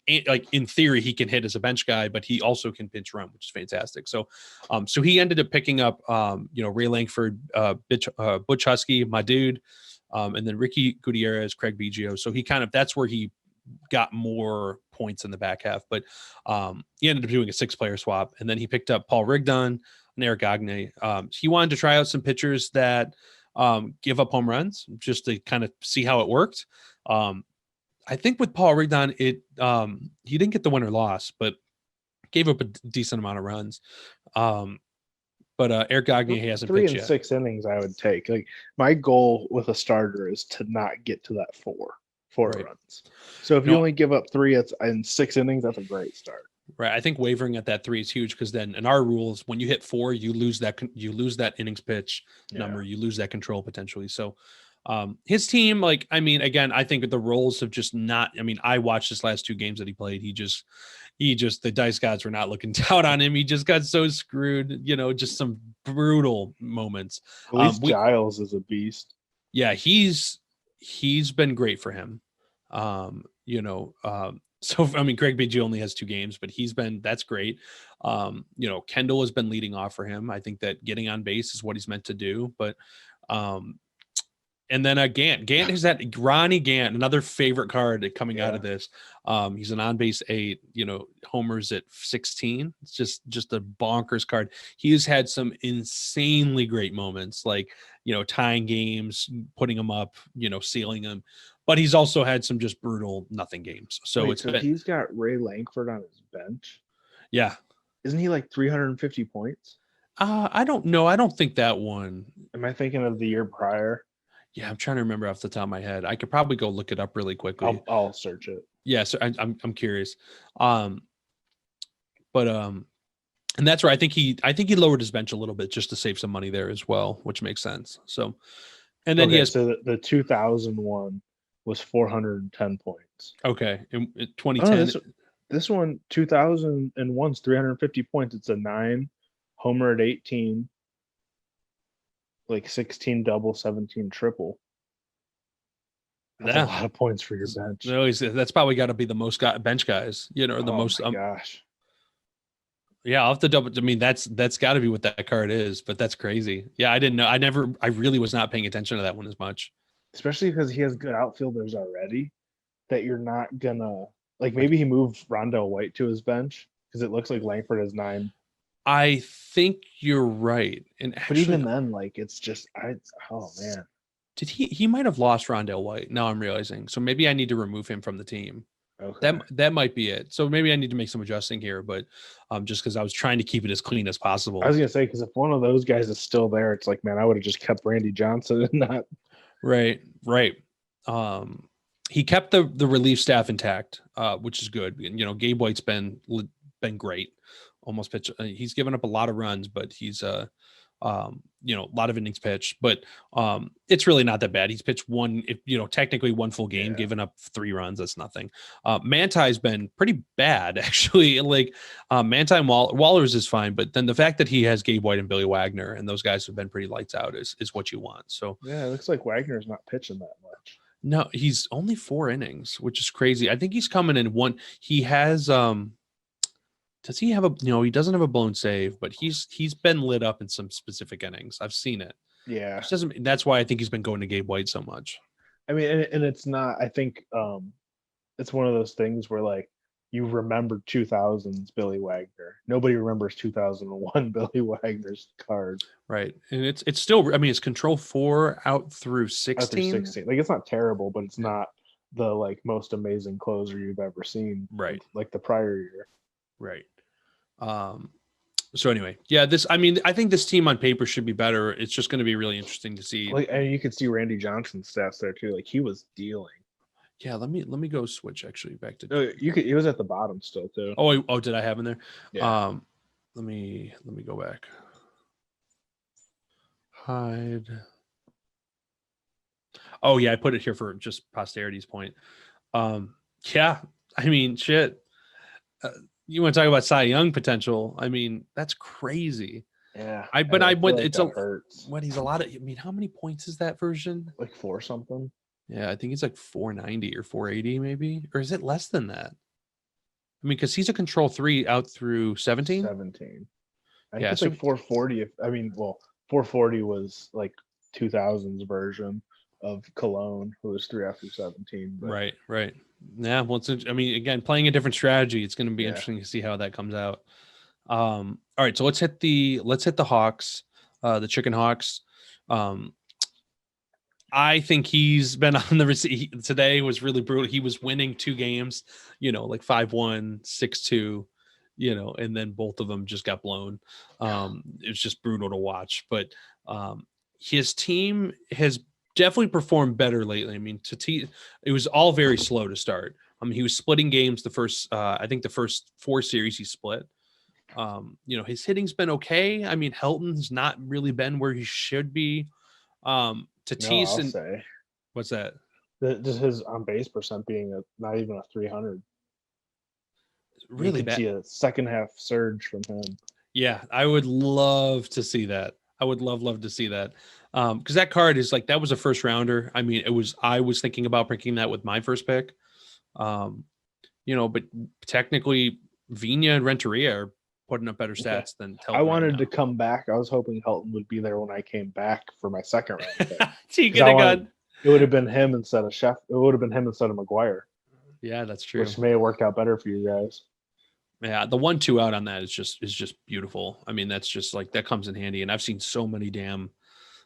In theory, he can hit as a bench guy, but he also can pinch run, which is fantastic. So, so he ended up picking up, Ray Langford, Butch Husky, my dude, and then Ricky Gutierrez, Craig Biggio. So that's where he got more points in the back half, but he ended up doing a 6-player swap, and then he picked up Paul Rigdon and Eric Gagne. He wanted to try out some pitchers that give up home runs just to kind of see how it worked. I think with Paul Rigdon, he didn't get the win or loss, but gave up a decent amount of runs. But Eric Gagne hasn't 3 pitched and yet. 6 innings. I would take my goal with a starter is to not get to that 4 right. runs. So if you only give up 3 in 6 innings, that's a great start. Right. I think wavering at that 3 is huge because then in our rules, when you hit 4, you lose that innings pitch number. You lose that control potentially. So his team, again, I think the roles have just not. I mean, I watched his last 2 games that he played. He just the dice gods were not looking down on him. He just got so screwed. Just some brutal moments. At least Giles is a beast. Yeah, he's been great for him. So, I mean, Craig Biggio only has 2 games, but that's great. Kendall has been leading off for him. I think that getting on base is what he's meant to do. But, and then Gant is that Ronnie Gant, another favorite card coming out of this. He's an on base 8, homers at 16. It's just a bonkers card. He has had some insanely great moments, tying games, putting them up, sealing them. But he's also had some just brutal nothing games. So he's got Ray Langford on his bench. Yeah. Isn't he 350 points? I don't know. I don't think that one. Am I thinking of the year prior? Yeah, I'm trying to remember off the top of my head. I could probably go look it up really quickly. I'll search it. Yeah, so I'm curious. Um, but and that's where I think he lowered his bench a little bit just to save some money there as well, which makes sense. So, and then he has So the 2001 was 410 points. okay in Oh, no, 2010. this one 2001's 350 points. It's a 9, homer at 18, like 16 double, 17 triple. That's a lot of points for your bench. That's probably got to be the most bench guys, or the most. Gosh. Yeah, I'll have to double. I mean, that's got to be what that card is, but that's crazy. Yeah, I didn't know. I really was not paying attention to that one as much. Especially because he has good outfielders already that you're not gonna like. Maybe he moved Rondell White to his bench because it looks like Langford has 9. I think you're right. And actually, but even then, like it's just oh man. Did he might have lost Rondell White. Now I'm realizing. So maybe I need to remove him from the team. Okay. That might be it. So maybe I need to make some adjusting here, but just because I was trying to keep it as clean as possible. I was gonna say because if one of those guys is still there, it's like, man, I would have just kept Randy Johnson and not. Right. He kept the relief staff intact, which is good. Gabe White's been great. Almost pitch. He's given up a lot of runs, but he's a lot of innings pitched, but it's really not that bad. He's pitched technically one full game, given up 3 runs. That's nothing. Manti's been pretty bad, actually. Like Manti and Waller's is fine, but then the fact that he has Gabe White and Billy Wagner and those guys have been pretty lights out is what you want. So yeah, it looks like Wagner's not pitching that much. No, he's only 4 innings, which is crazy. I think he's coming in one. He has does he have he doesn't have a blown save, but he's been lit up in some specific innings. I've seen it. Yeah. That's why I think he's been going to Gabe White so much. I mean, and it's not, I think it's one of those things where like you remember 2000s Billy Wagner. Nobody remembers 2001 Billy Wagner's card. Right. And it's still, I mean, it's control 4 out through 16. Out through 16. Like it's not terrible, but it's not the like most amazing closer you've ever seen. Right. Like the prior year. Right. So anyway, yeah, I think this team on paper should be better. It's just going to be really interesting to see. Like, and you could see Randy Johnson's stats there too. Like he was dealing. Yeah, let me go switch actually back to. He was at the bottom still too. Oh, did I have him there? Yeah. Let me go back. Hide. Oh yeah, I put it here for just posterity's point. Yeah, I mean, shit. You want to talk about Cy Young potential? I mean, that's crazy. Yeah. It's hurts. He's a lot of. I mean, how many points is that version? Like 4 something. Yeah, I think it's like 490 or 480 maybe, or is it less than that? I mean, because he's a control 3 out through 17. 17. I think it's like 440. 440 was like 2000's version of Cologne, who was 3 after 17. But. Right. Yeah, well, I mean, again, playing a different strategy, it's going to be interesting to see how that comes out. All right, so let's hit the Hawks, the Chicken Hawks. I think he's been on the today was really brutal. He was winning 2 games, like 5-1, 6-2, and then both of them just got blown. It was just brutal to watch, but his team has definitely performed better lately. I mean, it was all very slow to start. I mean, he was splitting games I think the first 4 series he split. His hitting's been okay. I mean, Helton's not really been where he should be. Tatis what's that? Just his on base percent being not even a 300. Really bad. See a second half surge from him. Yeah, I would love to see that. I would love to see that. Because that card is like, that was a first rounder. I mean, I was thinking about picking that with my first pick. But technically Vina and Renteria are putting up better stats than Helton. I wanted to come back. I was hoping Helton would be there when I came back for my second round pick. It would have been him instead of Chef. It would have been him instead of McGuire. Yeah, that's true. Which may have worked out better for you guys. Yeah, the 1-2 out on that is just beautiful. I mean, that's just like, that comes in handy. And I've seen so many damn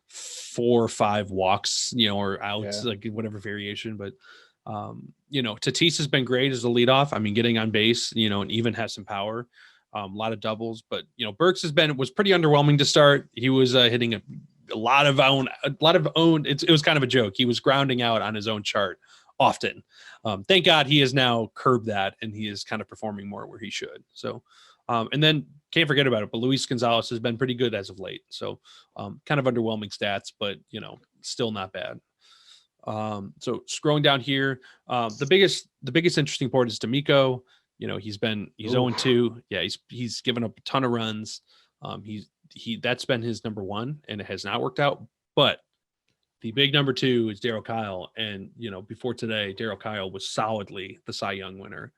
4 or 5 walks, or outs, like whatever variation. But Tatis has been great as a leadoff. I mean, getting on base, and even has some power. A lot of doubles, but Burks was pretty underwhelming to start. He was hitting a lot of own. It was kind of a joke. He was grounding out on his own chart often. Thank God he has now curbed that, and he is kind of performing more where he should. So, and then can't forget about it, but Luis Gonzalez has been pretty good as of late. So, kind of underwhelming stats, but still not bad. So scrolling down here, the biggest interesting part is D'Amico. He's 0-2. Yeah, he's given up a ton of runs. That's been his number one, and it has not worked out. But the big number two is Darryl Kyle, and before today, Darryl Kyle was solidly the Cy Young winner,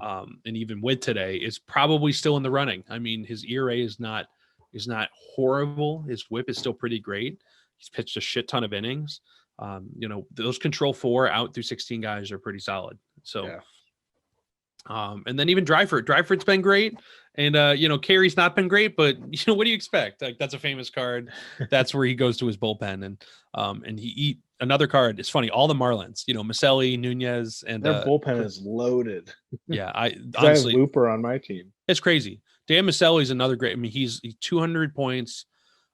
and even with today, is probably still in the running. I mean, his ERA is not horrible. His WHIP is still pretty great. He's pitched a shit ton of innings. Those control 4 out through 16 guys are pretty solid. So, yeah. And then even Dryford's been great. And, Carey's not been great, but what do you expect? Like, that's a famous card. That's where he goes to his bullpen. And he eat another card. It's funny. All the Marlins, Maselli, Nunez, and their bullpen is loaded. Yeah. Honestly, I have Looper on my team. It's crazy. Dan Maselli is another great. I mean, he's 200 points.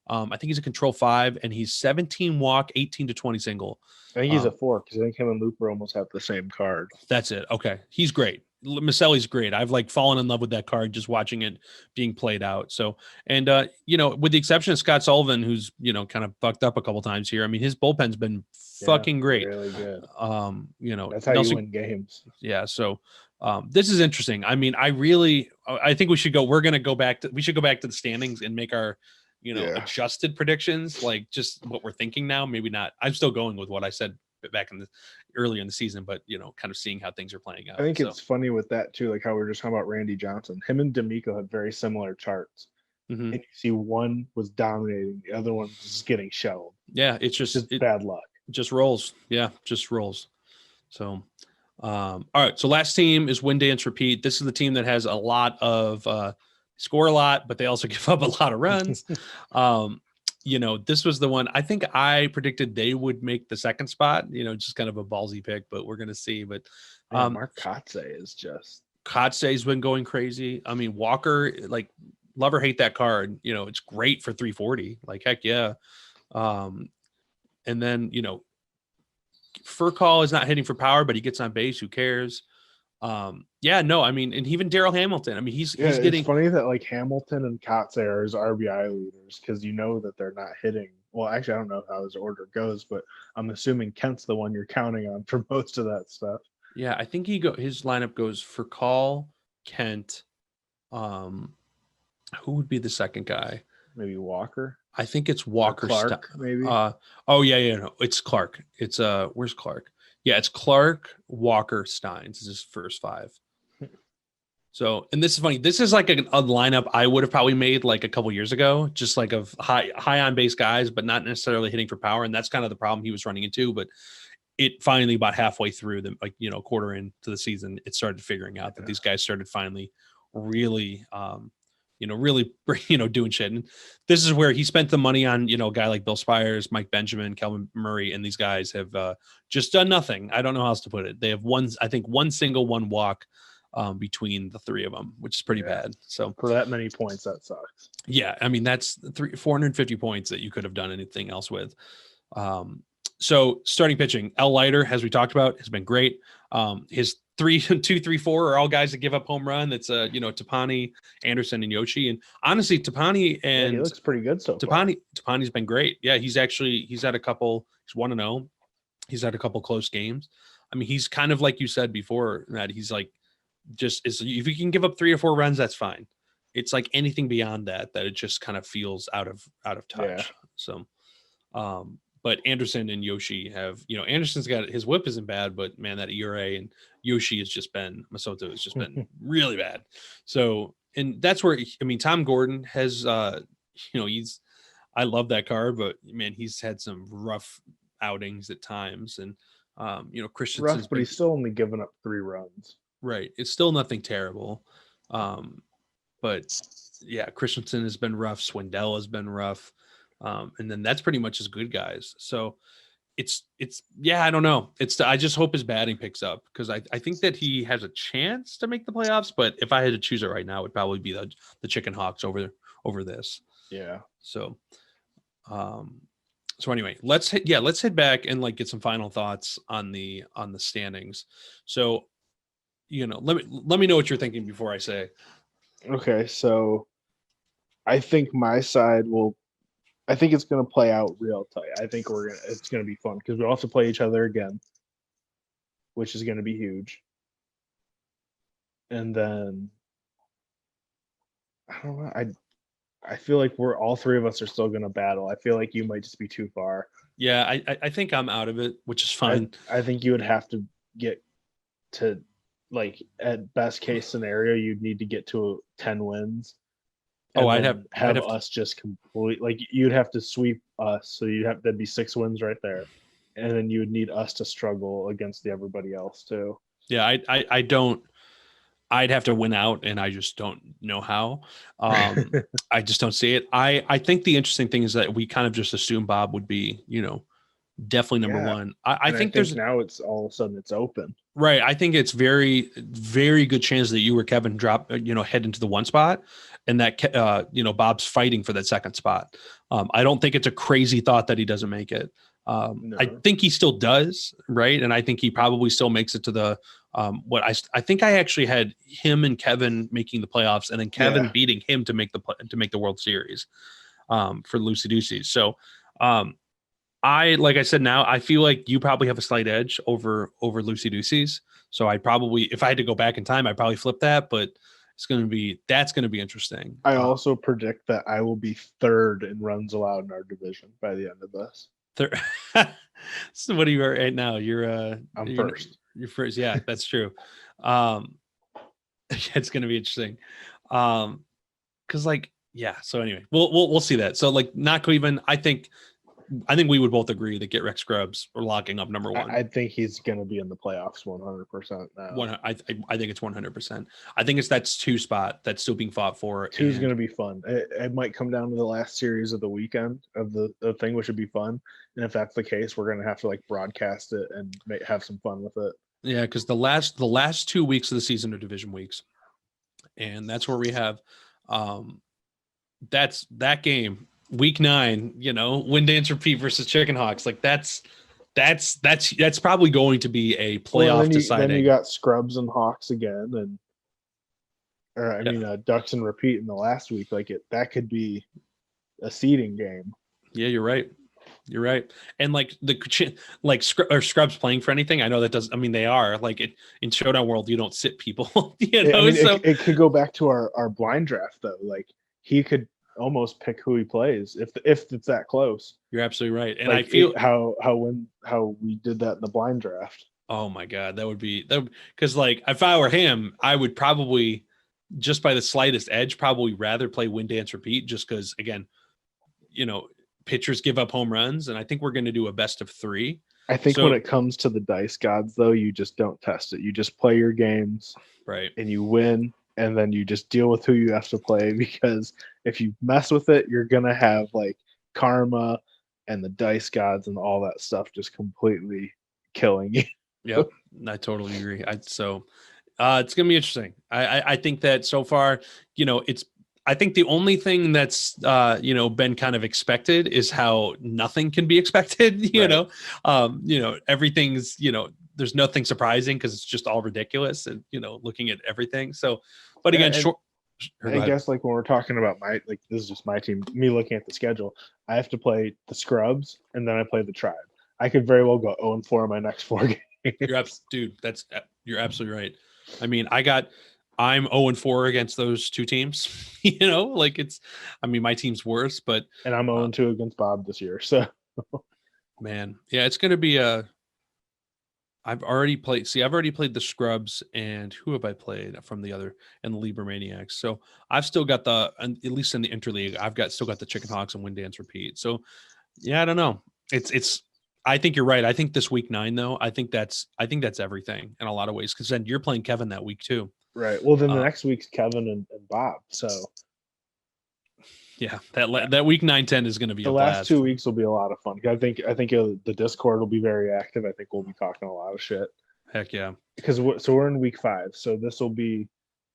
I think he's a control 5, and he's 17 walk, 18 to 20 single. I think he's a 4 because I think him and Looper almost have the same card. That's it. Okay. He's great. Maselli's great. I've fallen in love with that card just watching it being played out. So, and with the exception of Scott Sullivan, who's kind of fucked up a couple times here. I mean, his bullpen's been fucking great. Really good. That's how you win games. Yeah. So, this is interesting. I mean, I think we should go back to the standings and make our adjusted predictions, like just what we're thinking now. Maybe not. I'm still going with what I said back earlier in the season, but kind of seeing how things are playing out. I think it's funny with that too, like how we were just talking about Randy Johnson. Him and D'Amico had very similar charts. Mm-hmm. And you see one was dominating, the other one was just getting shelled. Yeah, it's just bad luck. Just rolls. Yeah, just rolls. So all right. So last team is win, dance, repeat. This is the team that has a lot of score a lot, but they also give up a lot of runs. This was the one I think I predicted they would make the second spot, just kind of a ballsy pick, but we're going to see. But Mark Kotze is just. Kotze's been going crazy. I mean, Walker, like, love or hate that card, it's great for 340. Like, heck yeah. And then, Furcall is not hitting for power, but he gets on base. Who cares? I mean, and even Darrell Hamilton. I mean, he's getting. It's funny that like Hamilton and Kotze are his RBI leaders because that they're not hitting. Well, actually, I don't know how his order goes, but I'm assuming Kent's the one you're counting on for most of that stuff. Yeah, I think his lineup goes for Call, Kent. Who would be the second guy? Maybe Walker. I think it's Walker. Clark, maybe. No, it's Clark. It's where's Clark? Yeah, it's Clark, Walker, Steins is his first 5. So, and this is funny. This is like a lineup I would have probably made like a couple years ago, just like of high on base guys, but not necessarily hitting for power. And that's kind of the problem he was running into. But it finally, about halfway through quarter into the season, it started figuring out that these guys started finally really, really, doing shit. And this is where he spent the money on, a guy like Bill Spires, Mike Benjamin, Kelvin Murray, and these guys have just done nothing. I don't know how else to put it. They have one single, one walk between the three of them, which is pretty bad. So for that many points, that sucks. Yeah. I mean, that's 450 points that you could have done anything else with. So starting pitching, L. Leiter, as we talked about, has been great. His 2, 3, 4 are all guys that give up home run. That's Tapani, Anderson, and Yoshi. And honestly, Tapani and he looks pretty good so far. Tapani's been great. Yeah, he's had a couple. He's 1-0. He's had a couple close games. I mean, he's kind of like you said before, Matt. He's like if you can give up 3 or 4 runs, that's fine. It's like anything beyond that it just kind of feels out of touch. Yeah. So, but Anderson and Yoshi have, Anderson's got his whip isn't bad, but man, that ERA and Yoshi Masoto has just been really bad. So, and that's where, Tom Gordon has, I love that card, but man, he's had some rough outings at times. And, Christensen's rough, but he's still only given up 3 runs. Right. It's still nothing terrible. But yeah, Christensen has been rough. Swindell has been rough. And then that's pretty much his good guys. So yeah, I don't know. I just hope his batting picks up because I think that he has a chance to make the playoffs. But if I had to choose it right now, it would probably be the Chicken Hawks over this. Yeah. So, um, so anyway, let's head back and like get some final thoughts on the standings. So, let me know what you're thinking before I say. Okay, so I think my side will. I think it's going to play out real tight. I think it's going to be fun because we also play each other again, which is going to be huge. And then I don't know. I feel like we're all three of us are still going to battle. I feel like you might just be too far. Yeah, I think I'm out of it, which is fine. I think you would have to get to, like, at best case scenario, you'd need to get to 10 wins. Oh, I'd have to, us just complete, like, you'd have to sweep us, so that'd be 6 wins right there, and then you would need us to struggle against everybody else too. yeah. I don't. I'd have to win out, and I just don't know how. I just don't see it. I think the interesting thing is that we kind of just assume Bob would be, definitely number Yeah. one. I think there's now it's all of a sudden it's open. right. I think it's very, very good chance that you or Kevin drop, head into the one spot, and that Bob's fighting for that second spot. I don't think it's a crazy thought that he doesn't make it. No. I think he still does, right? And I think he probably still makes it to the what I think I actually had him and Kevin making the playoffs, and then Kevin beating him to make the World Series for Lucy Deuces. So like I said, now I feel like you probably have a slight edge over Lucy Deuces. So I probably, if I had to go back in time, I'd probably flip that, but that's going to be interesting. I also predict that I will be third in runs allowed in our division by the end of this. So what are you right now? I'm first. You're first. Yeah, that's true. It's going to be interesting. Cause like, yeah. So anyway, we'll see that. So like not Cleveland, I think we would both agree that Get Rex Scrubs are locking up number one. I think he's going to be in the playoffs 100% now. I think it's 100%. I think it's that 2 spot that's still being fought for. 2 is going to be fun. It might come down to the last series of the weekend of the thing, which would be fun. And if that's the case, we're going to have to like broadcast it and have some fun with it. Yeah, because the last 2 weeks of the season are division weeks, and that's where we have that's that game. Week 9, Wind Dance Repeat versus Chicken Hawks. Like that's probably going to be a playoff deciding. Then you got Scrubs and Hawks again, Ducks and Repeat in the last week. Like that could be a seeding game. Yeah, you're right. You're right. And like are Scrubs playing for anything? I know that does. I mean, they are like in Showdown world. You don't sit people. It could go back to our blind draft though. Like he could almost pick who he plays if it's that close. You're absolutely right. And like I feel how we did that in the blind draft. Oh my God, that would because like if I were him, I would probably just by the slightest edge probably rather play Wind Dance Repeat just because again, pitchers give up home runs, and I think we're going to do a best of 3. I think when it comes to the dice gods though, you just don't test it. You just play your games, right? And you win. And then you just deal with who you have to play, because if you mess with it, you're going to have like karma and the dice gods and all that stuff just completely killing you. Yep. I totally agree. It's going to be interesting. I think that so far, I think the only thing that's, been kind of expected is how nothing can be expected, everything's, there's nothing surprising because it's just all ridiculous and, looking at everything. So, but again, I guess like when we're talking about this is just my team, me looking at the schedule, I have to play the Scrubs and then I play the Tribe. I could very well go 0-4 in my next 4 games. Dude, you're absolutely right. I mean, I'm 0-4 against those 2 teams, my team's worse, but. And I'm 0-2 against Bob this year. So. Man. Yeah, it's going to be I've already played the Scrubs, and who have I played from the other, and the Libra Maniacs. So I've still got at least in the interleague, still got the Chicken Hawks and Wind Dance Repeat. So yeah, I don't know. I think you're right. I think this week 9 though, I think that's everything in a lot of ways. Cause then you're playing Kevin that week too. Right. Well, then the next week's Kevin and Bob. So Yeah, that week 9-10 is going to be The a last blast. 2 weeks will be a lot of fun. I think the Discord will be very active. I think we'll be talking a lot of shit Heck yeah. because we're in week 5, so this will be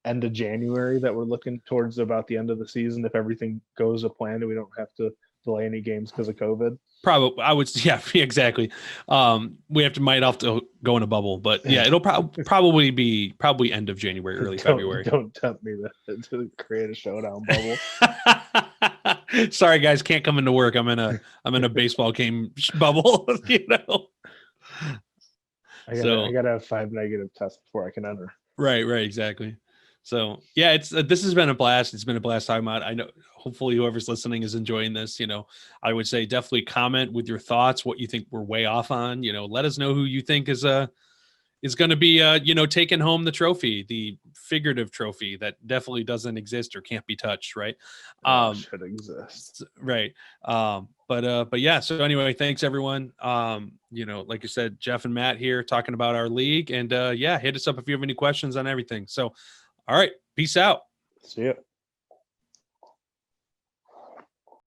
end of January that we're looking towards about the end of the season if everything goes a plan and we don't have to delay any games because of COVID. Probably, I would, yeah, exactly. We might have to go in a bubble, but yeah, it'll probably be end of January, early February. Don't tempt me to create a showdown bubble. Sorry, guys, can't come into work. I'm in a baseball game bubble. You know. I gotta have 5 negative tests before I can enter. Right, exactly. So yeah, it's this has been a blast. It's been a blast talking about. I know. Hopefully, whoever's listening is enjoying this. You know, I would say definitely comment with your thoughts, what you think we're way off on. You know, let us know who you think is going to be taking home the trophy, the figurative trophy that definitely doesn't exist or can't be touched. Right. Should exist. Right. But yeah. So anyway, thanks everyone. Like you said, Jeff and Matt here talking about our league, and hit us up if you have any questions on everything. So. All right. Peace out. See ya.